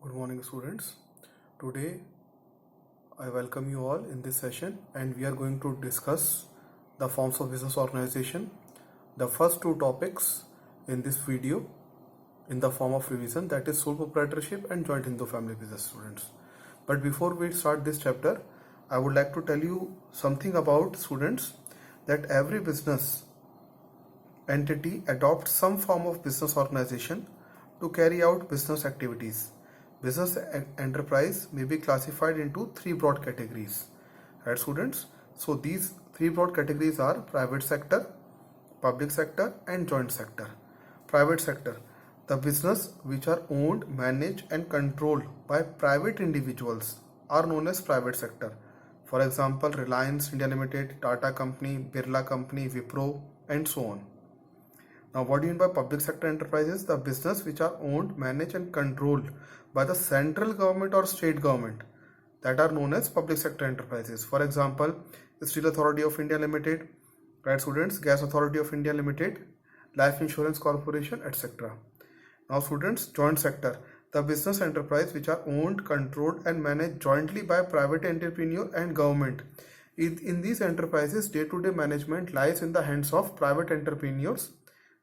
Good morning, students. Today, I welcome you all in this session, and we are going to discuss the forms of business organization. The first two topics in this video in the form of revision, that is sole proprietorship and joint Hindu family business, students. But before we start this chapter, I would like to tell you something about, students, that every business entity adopts some form of business organization to carry out business activities. Business enterprise may be classified into three broad categories, right, students? So these three broad categories are private sector, public sector, and joint sector. Private sector, the business which are owned, managed, and controlled by private individuals are known as private sector. For example, Reliance India Limited, Tata Company, Birla Company, Wipro, and so on. Now, what do you mean by public sector enterprises? The business which are owned, managed, and controlled by the central government or state government, that are known as public sector enterprises. For example, Steel Authority of India Limited, right, students, Gas Authority of India Limited, Life Insurance Corporation, etc. Now, students, joint sector, the business enterprise which are owned, controlled, and managed jointly by private entrepreneur and government. In these enterprises, day-to-day management lies in the hands of private entrepreneurs,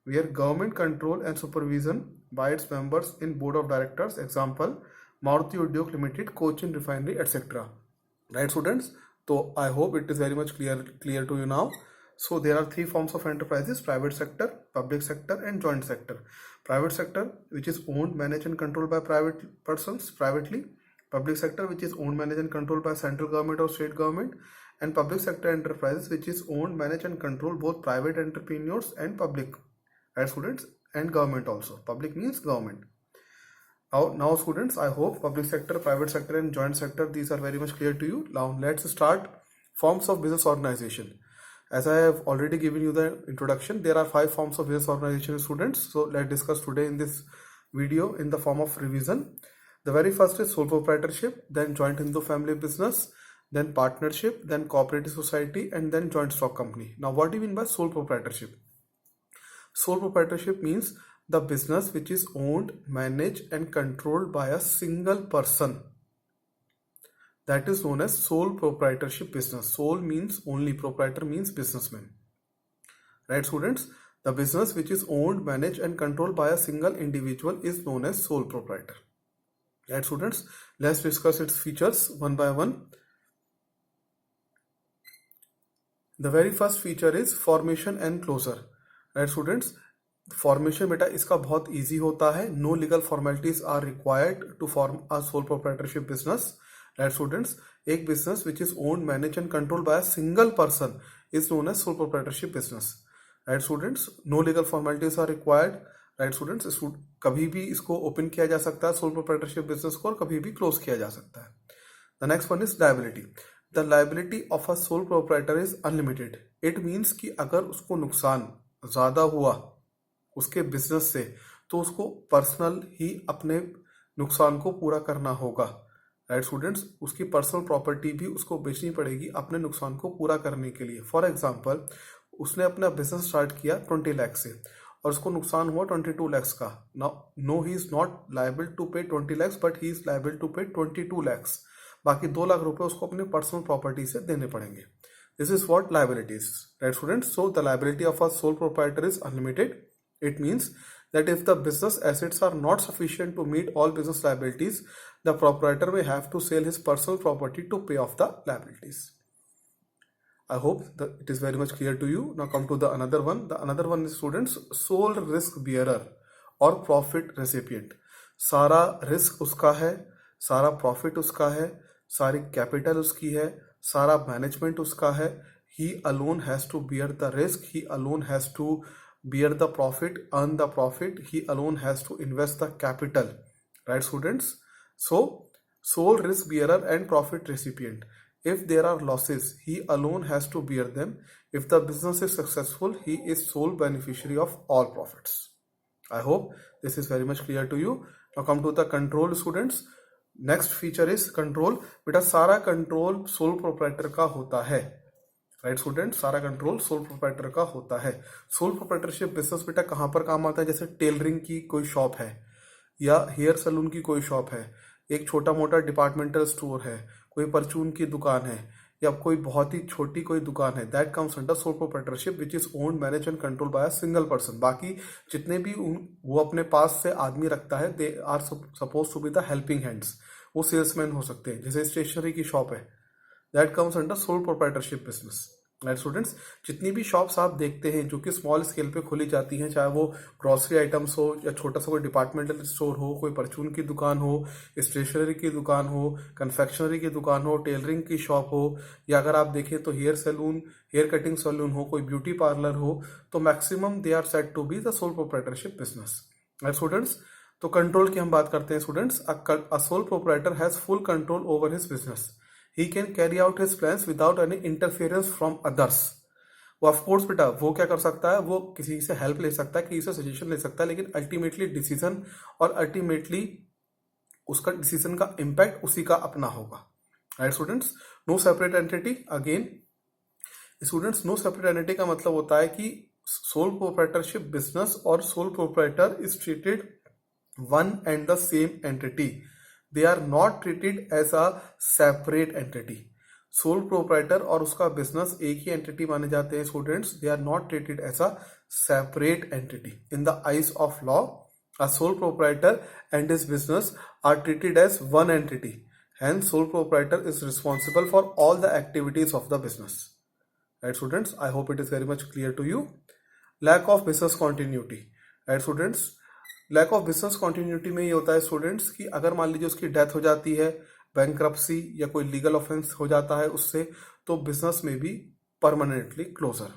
where government control and supervision by its members in board of directors, example Maruti Udyog Limited, Cochin Refinery, etc. Right, students? So I hope it is very much clear to you now. So there are three forms of enterprises: private sector, public sector, and joint sector. Private sector, which is owned, managed, and controlled by private persons privately. Public sector, which is owned, managed, and controlled by central government or state government. And public sector enterprises, which is owned, managed, and controlled both private entrepreneurs and public, right, students, and government also. Public means government. Now students, I hope public sector, private sector, and joint sector, these are very much clear to you. Now let's start forms of business organization. As I have already given you the introduction, there are 5 forms of business organization, students. So let's discuss today in this video in the form of revision. The very first is sole proprietorship, then joint Hindu family business, then partnership, then cooperative society, and then joint stock company. Now what do you mean by sole proprietorship? Sole proprietorship means the business which is owned, managed, and controlled by a single person. That is known as sole proprietorship business. Sole means only, proprietor means businessman. Right, students? The business which is owned, managed, and controlled by a single individual is known as sole proprietor. Right, students? Let's discuss its features one by one. The very first feature is formation and closure. Right students, formation बेटा इसका बहुत easy होता है. No legal formalities are required to form a sole proprietorship business. Right students, एक business which is owned, manage and control by a single person is known as sole proprietorship business. Right students, no legal formalities are required. Right students, कभी भी इसको open किया जा सकता है soul proprietorship business को, और कभी भी क्लोज किया जा सकता है. The next one is liability. The liability of a sole proprietor is unlimited. It means कि अगर उसको नुकसान ज्यादा हुआ उसके बिजनेस से, तो उसको पर्सनल ही अपने नुकसान को पूरा करना होगा. राइट स्टूडेंट्स, उसकी पर्सनल प्रॉपर्टी भी उसको बेचनी पड़ेगी अपने नुकसान को पूरा करने के लिए. फॉर एग्जांपल, उसने अपना बिजनेस स्टार्ट किया 20 लाख से और उसको नुकसान हुआ 22 लाख का. No, he is not liable to pay 20 lakh, but he is liable to pay 22 lakh. बाकी 2 लाख रुपए उसको अपने पर्सनल प्रॉपर्टी से देने पड़ेंगे. This is what liability is, right, students? So the liability of a sole proprietor is unlimited. It means that if the business assets are not sufficient to meet all business liabilities, the proprietor may have to sell his personal property to pay off the liabilities. I hope that it is very much clear to you. Now come to the another one. The another one is, students, sole risk bearer or profit recipient. सारा risk उसका है, सारा profit उसका है, सारी capital उसकी है, सारा मैनेजमेंट उसका है. He alone has to bear the risk, he alone has to bear the profit, earn the profit, he alone has to invest the capital. Right students? So sole risk bearer and profit recipient. If there are losses, he alone has to bear them. If the business is successful, he is sole beneficiary of all profits. I hope this is very much clear to you. Now come to the control, students. Next feature is control. बेटा सारा control sole proprietor का होता है. Right student, सारा control sole proprietor का होता है. Soul proprietorship business बेटा कहां पर काम आता है? जैसे टेलरिंग की कोई शॉप है, या हेयर सलून की कोई शॉप है, एक छोटा मोटा डिपार्टमेंटल स्टोर है, कोई परचून की दुकान है, या कोई बहुत ही छोटी कोई दुकान है, that comes under sole proprietorship which is owned manage and control by a single person. बाकी जितने भी वो अपने पास से आदमी रखता है, they are suppose to be the helping hands. वो सेल्समैन हो सकते हैं, जैसे स्टेशनरी की शॉप है, that comes under sole proprietorship business. Right students, जितनी भी शॉप्स आप देखते हैं जो कि स्मॉल स्केल पे खोली जाती हैं, चाहे वो ग्रॉसरी आइटम्स हो या छोटा सा कोई डिपार्टमेंटल स्टोर हो, कोई परचून की दुकान हो, स्टेशनरी की दुकान हो, कन्फेक्शनरी की दुकान हो, टेलरिंग की शॉप हो, या अगर आप देखें तो hair salon, hair cutting salon हो, कोई ब्यूटी पार्लर हो, तो maximum they are set to be the sole proprietorship business. Right students, तो कंट्रोल की हम बात करते हैं students. A sole proprietor has full control over his business. He can carry out his plans without any interference from others. वो of course बेटा वो क्या कर सकता है, वो किसी से हेल्प ले सकता है, किसी से सजेशन ले सकता है, लेकिन अल्टीमेटली डिसीजन और अल्टीमेटली उसका डिसीजन का इम्पैक्ट उसी का अपना होगा। Right students, no separate entity. Again students, no separate entity का मतलब होता है कि सोल प्रोप्राइटरशिप बिजनेस और sole proprietor is treated one and the same entity. They are not treated as a separate entity. Sole proprietor और उसका business एक ही एंटिटी माने जाते हैं students. They are not treated as a separate entity in the eyes of law. A sole proprietor and his business are treated as one entity. Hence, sole proprietor is responsible for all the activities of the business. Right, students? I hope it is very much clear to you. Lack of business continuity. Right, students? Lack of business continuity में ये होता है students कि अगर मान लीजिए उसकी death हो जाती है, बैंकरप्सी या कोई लीगल ऑफेंस हो जाता है उससे, तो बिजनेस में भी permanently closure.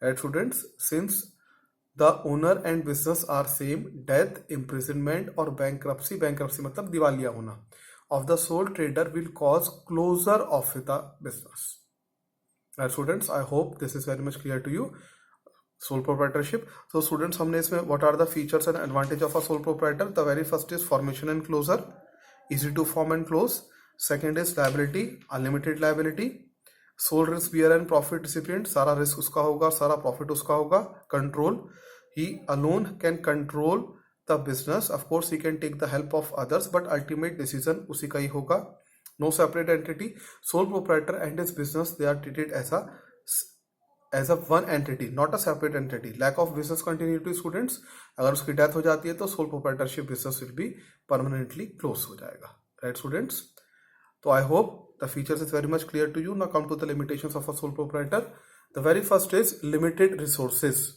Right students, since the owner and business are same, death, imprisonment और बैंकरप्सी मतलब दिवालिया होना of the sole trader will cause closure of the business. Right students, I hope this is very much clear to you. Sole proprietorship, तो students हमने इसमें what are the features and advantage of a sole proprietor. The very first is formation and closure, easy to form and close. Second is liability, unlimited liability. Sole risk bear and profit recipient, सारा risk उसका होगा, सारा profit उसका होगा। Control, he alone can control the business. Of course he can take the help of others, but ultimate decision उसी का ही होगा। No separate entity, sole proprietor and his business they are treated as a one entity, not a separate entity. Lack of business continuity students, अगर उसकी death हो जाती है तो sole proprietorship business will be permanently close हो जाएगा। Right students, तो I hope the features is very much clear to you. Now come to the limitations of a sole proprietor. The very first is limited resources.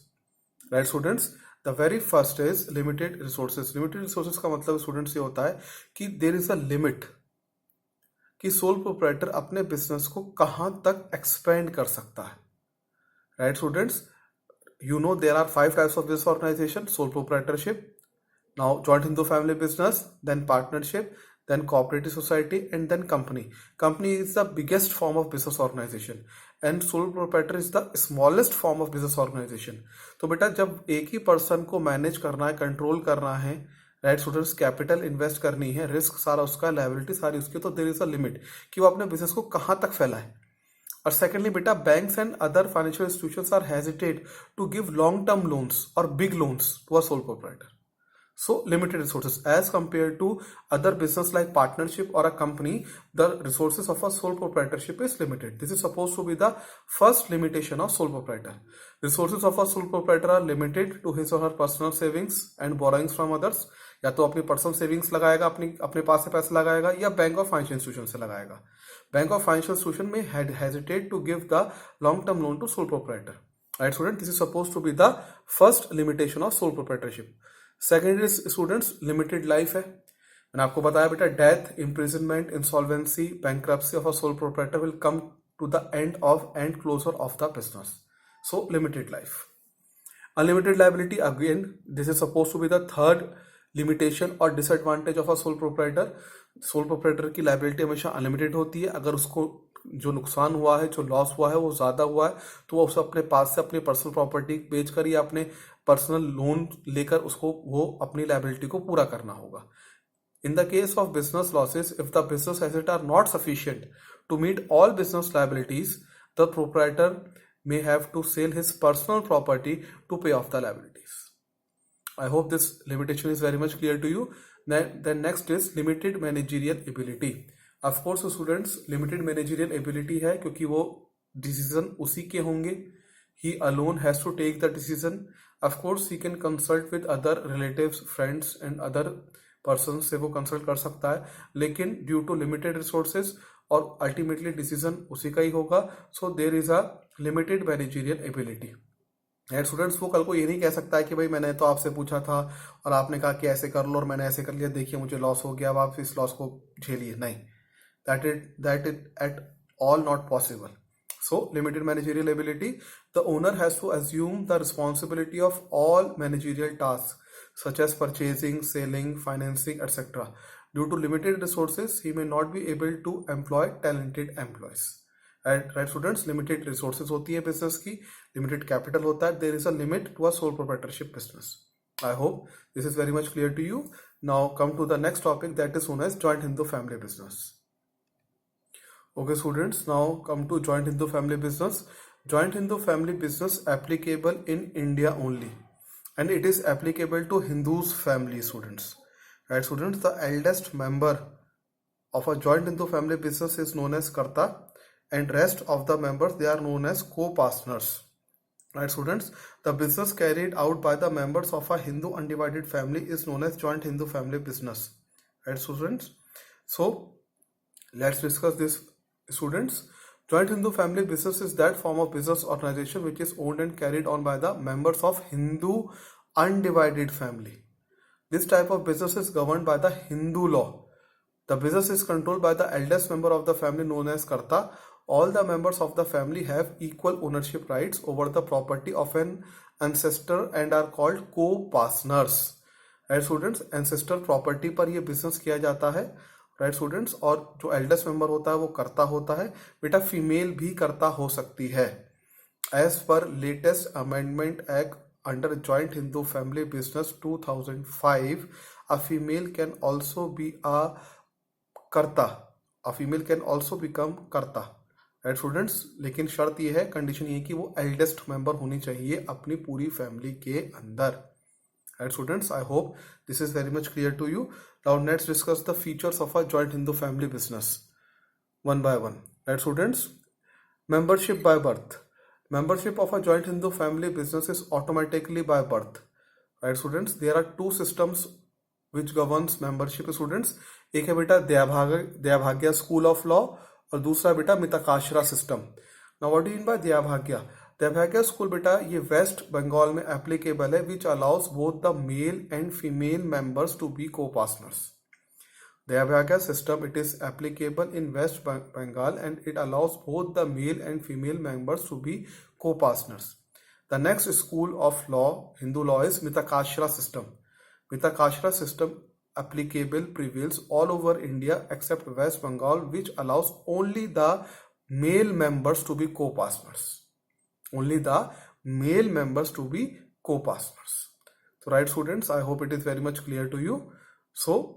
Right students, the very first is limited resources. Limited resources का मतलब students ये होता है कि there is a limit कि sole proprietor अपने business को कहां तक एक्सपेंड कर सकता है। Right, students? You know there are 5 types of this organization: sole proprietorship, now joint Hindu family business, then partnership, then cooperative society, and then company. Company is the biggest form of business organization, and sole proprietor is the smallest form of business organization. तो बेटा जब एक ही person को manage करना है, control करना है, right students, capital invest करनी है, रिस्क सारा उसका, लायबिलिटी सारी उसकी, तो देयर इज अ लिमिट कि वो अपने बिजनेस को कहाँ तक फैलाए। और सेकेंडली बेटा, banks and other financial institutions are hesitate to give long term loans और big loans to a sole proprietor. So limited resources as compared to other business like partnership or a company, the resources of a sole proprietorship is limited. This is supposed to be the first limitation of sole proprietor. Resources of a sole proprietor are limited to his or her personal savings and borrowings from others. या तो अपनी personal savings लगाएगा, अपने पास से पैसा लगाएगा, या bank of financial institution से लगाएगा. बैंक ऑफ फाइनेंशियल इंस्टीट्यूशन में hesitate to give the long term loan to sole proprietor. Right, student, this is supposed to be the first limitation of sole proprietorship. Second is students limited life है. मैंने आपको बताया बेटा, death, imprisonment, insolvency, bankruptcy of a sole proprietor will come to the end closure of the business. So limited life. Unlimited liability, again this is suppose to be the third limitation और disadvantage of a sole proprietor. Sole proprietor की liability हमेशा unlimited होती है. अगर उसको जो नुकसान हुआ है, जो लॉस हुआ है, वो ज्यादा हुआ है, तो वो उसे अपने पास से अपनी पर्सनल प्रॉपर्टी बेचकर या अपने पर्सनल लोन लेकर उसको वो अपनी लायबिलिटी को पूरा करना होगा. In the case of business losses, if the business asset are not sufficient to meet all business liabilities, the proprietor may have to sell his personal property to pay off the liabilities. I hope this limitation is very much clear to you. Then next is limited managerial ability. Of course students limited managerial ability है क्योंकि वो decision उसी के होंगे. He alone has to take the decision. Of course he can consult with other relatives, friends and other person से वो consult कर सकता है, लेकिन ड्यू टू लिमिटेड रिसोर्सेज और अल्टीमेटली डिसीजन उसी का ही होगा. So there is a limited managerial ability. And students वो कल को ये नहीं कह सकता है कि भाई मैंने तो आपसे पूछा था और आपने कहा कि ऐसे कर लो और मैंने ऐसे कर लिया, देखिए मुझे लॉस हो गया, अब आप इस लॉस को झेलिए. नहीं, that is at all not possible. So limited managerial ability, the owner has to assume the responsibility of all managerial tasks such as purchasing, selling, financing, etc. Due to limited resources, he may not be able to employ talented employees. Right students, limited resources होती है business की, limited capital होता है, there is a limit to a sole proprietorship business. I hope this is very much clear to you. Now come to the next topic, that is known as joint Hindu family business. Okay students, now come to joint Hindu family business. Joint Hindu family business applicable in India only, and it is applicable to Hindus family students. Right students, the eldest member of a joint Hindu family business is known as Karta, and rest of the members, they are known as co-partners. Right students, the business carried out by the members of a Hindu undivided family is known as joint Hindu family business. Right students, so let's discuss this. Students, joint Hindu family business is that form of business organization which is owned and carried on by the members of Hindu undivided family. This type of business is governed by the Hindu law. The business is controlled by the eldest member of the family known as Karta. All the members of the family have equal ownership rights over the property of an ancestor and are called co-partners. Right students, ancestor property पर ये business किया जाता है. Right students, और जो eldest member होता है वो करता होता है. बेटा फीमेल भी करता हो सकती है. एज पर latest amendment act under joint Hindu family business 2005, a female can also be a karta. A female can also become karta. Right students, लेकिन शर्त ये है, कंडीशन ये कि वो एल्डेस्ट मेंबर होनी चाहिए अपनी पूरी फैमिली के अंदर. Right students, I hope this is very much clear to you. Now let's discuss the features of a joint Hindu family business one by one. Right students, membership by birth. Membership of a joint Hindu family business is automatically by birth. Right students, there are two systems which governs membership students. एक है बेटा दयाभाग्य school of law और दूसरा बेटा Mitakshara system. Now what do you mean by Dayabhaga? Dayabhaga school बेटा ये West Bengal में applicable है, which allows both the male and female members to be co-partners. Dayabhaga system, it is applicable in West Bengal and it allows both the male and female members to be co-partners. The next school of law, Hindu law, is Mitakashra system. Mitakashra system applicable prevails all over India except West Bengal, which allows only the male members to be co-partners. Only the male members to be co-partners. So right students, I hope it is very much clear to you. So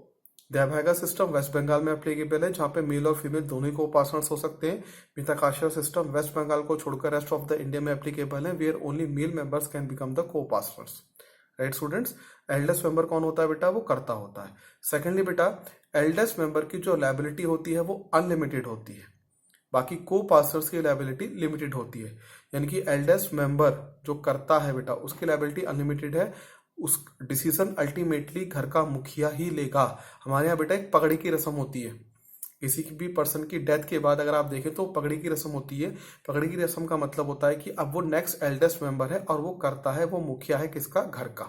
Dayabhaga system West Bengal में applicable है जहाँ पे mail और female दोनों ही को-पार्टनर्स हो सकते हैं. मिताकाशरा system West Bengal को छोड़कर रेस्ट ऑफ द इंडिया में एप्लीकेबल है, where only male members can become the co-partners. Right students, eldest member कौन होता है बेटा? वो करता होता है. सेकेंडली बेटा, एल्डेस्ट मेंबर की जो लायबिलिटी होती है वो अनलिमिटेड होती है, बाकी को-पार्टनर्स की लायबिलिटी लिमिटेड होती है. यानी कि एल्डेस्ट मेंबर जो करता है बेटा उसकी लायबिलिटी अनलिमिटेड है. उस डिसीजन अल्टीमेटली घर का मुखिया ही लेगा. हमारे यहाँ बेटा एक पगड़ी की रस्म होती है, किसी भी पर्सन की डेथ के बाद अगर आप देखें तो पगड़ी की रस्म होती है. पगड़ी की रस्म का मतलब होता है कि अब वो नेक्स्ट एल्डेस्ट मेंबर है और वो करता है, वो मुखिया है किसका? घर का.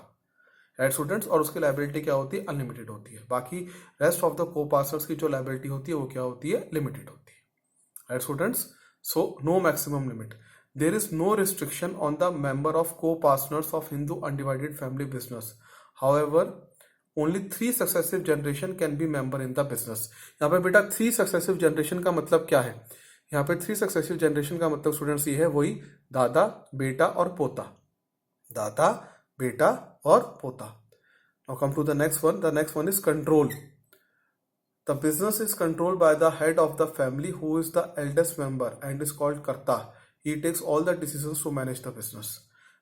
राइट स्टूडेंट्स, और उसकी लायबिलिटी क्या होती है? अनलिमिटेड होती है. बाकी रेस्ट ऑफ द को-पार्टनर्स की जो लायबिलिटी होती है वो क्या होती है? लिमिटेड होती है. Right students, so no maximum limit. There is no restriction on the member of co-partners of Hindu undivided family business. However, only 3 successive generation can be member in the business. यहाँ पे बेटा 3 successive generation का मतलब क्या है? यहाँ पे 3 successive generation का मतलब स्टूडेंट्स ये है, वही दादा, बेटा और पोता. दादा, बेटा और पोता. Now come to the next one. The next one is control. The business is controlled by the head of the family who is the eldest member and is called Karta. He takes all the decisions to manage the business.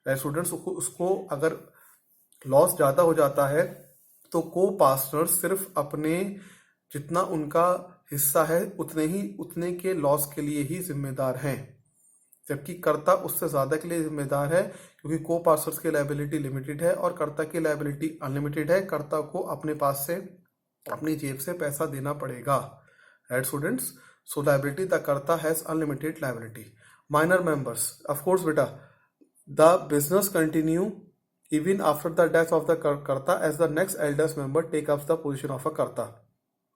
Right students, उसको अगर loss ज़्यादा हो जाता है तो को partners सिर्फ अपने जितना उनका हिस्सा है उतने के लॉस के लिए ही जिम्मेदार हैं, जबकि कर्ता उससे ज्यादा के लिए जिम्मेदार है, क्योंकि को पार्टनर्स की लायबिलिटी लिमिटेड है और कर्ता की लायबिलिटी अनलिमिटेड है। कर्ता को अपने पास से अपनी जेब से पैसा देना पड़ेगा, right students. So liability the karta has unlimited liability. Minor members, of course बेटा, the business continue even after the death of the karta as the next eldest member take up the position of a karta.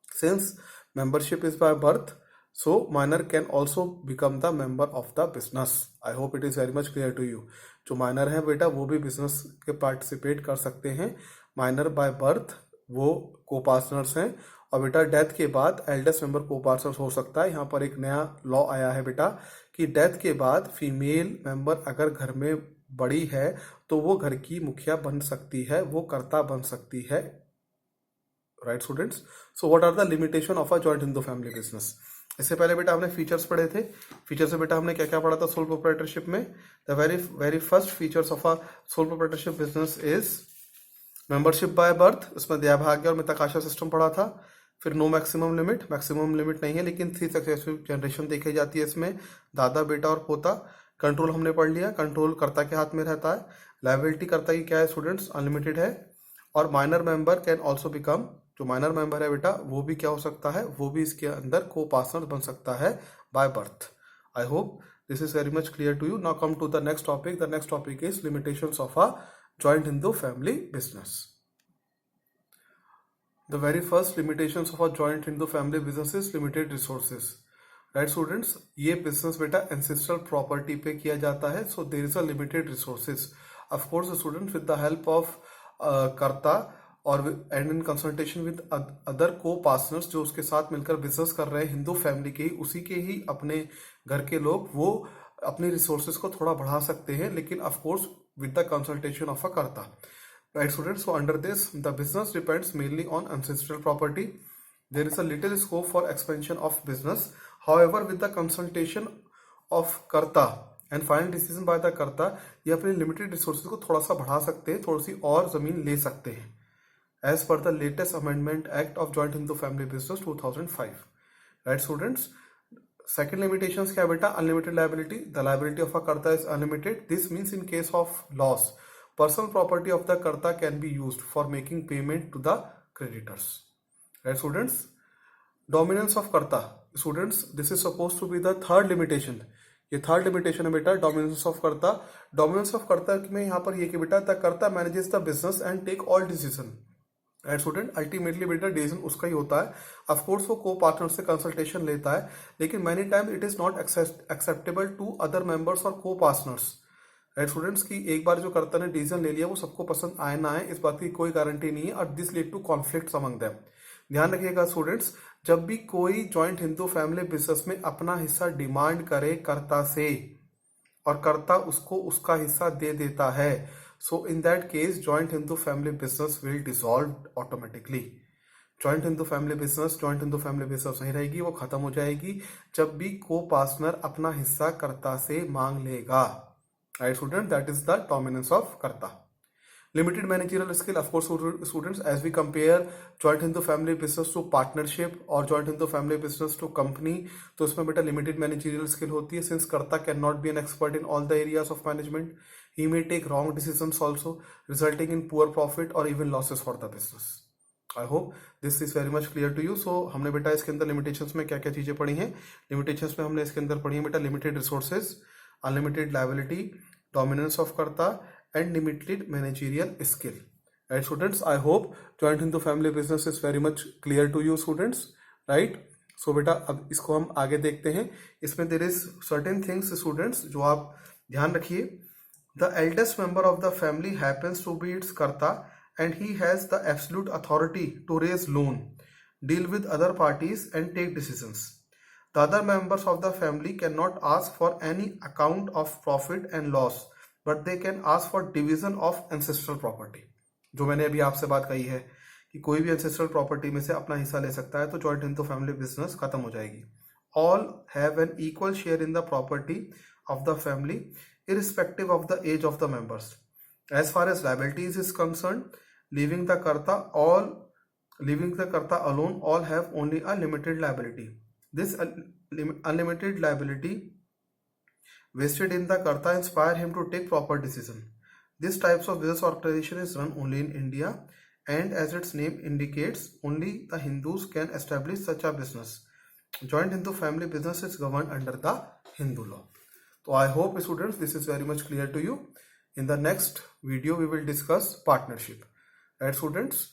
Since membership is by birth, so minor can also become the member of the business. I hope it is very much clear to you. जो minor है बेटा वो भी business के participate कर सकते हैं। Minor by birth वो को पार्टनर्स हैं, और बेटा डेथ के बाद एल्डेस्ट मेंबर को पार्टनर्स हो सकता है। यहाँ पर एक नया लॉ आया है बेटा कि डेथ के बाद फीमेल मेंबर अगर घर में बड़ी है तो वो घर की मुखिया बन सकती है, वो कर्ता बन सकती है, right students. So what are the limitation of a joint Hindu family business. इससे पहले बेटा हमने फीचर्स पढ़े थे। फीचर्स में बेटा हमने क्या क्या पढ़ा था सोल प्रोप्राइटरशिप में। The very first features of a sole proprietorship business is membership by birth. इसमें दया भाग्य और मिताकाशा सिस्टम पढ़ा था। फिर no maximum limit, maximum limit नहीं है लेकिन 3 सक्सेसिव जनरेशन देखी जाती है इसमें, दादा बेटा और पोता। कंट्रोल हमने पढ़ लिया, कंट्रोल कर्ता के हाथ में रहता है। लायबिलिटी कर्ता की क्या है स्टूडेंट्स, अनलिमिटेड है। और minor member can also become, जो माइनर मेंबर है बेटा वो भी क्या हो सकता है, वो भी इसके अंदर को पार्टनर बन सकता है by birth. I hope this is very much clear to you. Now come to the next topic. The next topic is limitations of a joint Hindu family business. The very first limitations of a joint Hindu family business is limited resources, right students. ये business बेटा ancestral property पे किया जाता है, so there is a limited resources. Of course students with the help of कर्ता और and in consultation with other को partners जो उसके साथ मिलकर बिजनेस कर रहे हैं हिंदू फैमिली के ही, उसी के ही अपने घर के लोग, वो अपने रिसोर्सेज को थोड़ा बढ़ा सकते हैं, लेकिन of course with the consultation of a karta, right students. So under this the business depends mainly on ancestral property. There is a little scope for expansion of business, however with the consultation of karta and final decision by the karta, ये अपने limited resources को थोड़ा सा बढ़ा सकते हैं, थोड़ी सी और जमीन ले सकते हैं, as per the latest amendment act of joint Hindu family business 2005, right students. Second limitations क्या है बेटा, unlimited liability. The liability of a karta is unlimited. This means in case of loss personal property of the karta can be used for making payment to the creditors, right students. Dominance of karta, students this is suppose to be the third limitation. ये third limitation है बेटा, dominance of karta. Dominance of karta में यहाँ पर ये कि बेटा the karta manages the business and take all decision, right student. Ultimately बेटा डिसीजन उसका ही होता है। ऑफ कोर्स वो को पार्टनर से कंसल्टेशन लेता है, लेकिन many time it is not acceptable to other members और को पार्टनर्स, राइट स्टूडेंट्स। की एक बार जो कर्ता ने डिसीजन ले लिया वो सबको पसंद आए ना आए इस बात की कोई गारंटी नहीं है, और this lead to conflicts among them. ध्यान रखिएगा स्टूडेंट्स, जब भी कोई जॉइंट हिंदू फैमिली बिजनेस में अपना हिस्सा डिमांड करे कर्ता से और कर्ता उसको उसका हिस्सा दे देता है, so in that case joint Hindu family business will dissolve automatically. Joint Hindu family business नहीं रहेगी, वो खत्म हो जाएगी जब भी को पार्टनर अपना हिस्सा कर्ता से मांग लेगा, right student. That is the dominance of कर्ता। Limited managerial skill, of course students, as we compare joint Hindu family business to partnership or joint Hindu family business to company, तो इसमें बेटा limited managerial skill होती है, since कर्ता cannot be an expert in all the areas of management. He may take wrong decisions also, resulting in poor profit or even losses for the business. I hope this is very much clear to you. So हमने बेटा इसके अंदर limitations में क्या क्या चीजें पढ़ी हैं। limitations में हमने इसके अंदर पढ़ी है बेटा limited resources, unlimited liability, dominance of कर्ता and limited managerial skill, right students. I hope joint Hindu family business is very much clear to you students, right? So बेटा अब इसको हम आगे देखते हैं। इसमें there is certain things students जो आप ध्यान रखिए। The eldest member of the family happens to be its कर्ता and he has the absolute authority to raise loan, deal with other parties and take decisions. The other members of the family cannot ask for any account of profit and loss, but they can ask for division of ancestral property. जो मैंने अभी आपसे बात कही है कि कोई भी एंसेस्ट्रल प्रॉपर्टी में से अपना हिस्सा ले सकता है, तो जॉइंट हिंदू फैमिली बिजनेस खत्म हो जाएगी। All have an equal share in the property of the family irrespective of the age of the members. As far as liabilities is concern, leaving the karta alone, all have only a limited liability. This unlimited liability vested in the karta inspire him to take proper decision. This types of business organization is run only in India, and as its name indicates, only the Hindus can establish such a business. Joint Hindu family business is governed under the Hindu law. So I hope students this is very much clear to you. In the next video we will discuss partnership. Right students,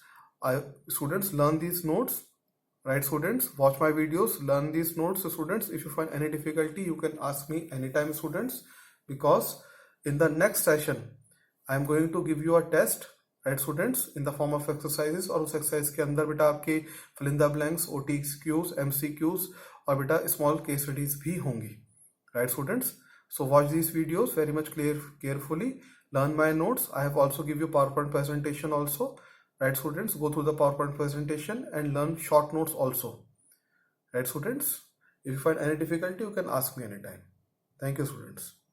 students learn these notes. Right students, watch my videos, learn these notes. So students, if you find any difficulty you can ask me anytime students, because in the next session I am going to give you a test, right students, in the form of exercises. और उस exercise के अंदर बेटा आपके fill in the blanks, OTQs, MCQs और बेटा small case studies भी होंगी. Right students, so watch these videos very much carefully, learn my notes. I have also give you PowerPoint presentation also. Right students, go through the PowerPoint presentation and learn short notes also. Right students, if you find any difficulty you can ask me anytime. Thank you students.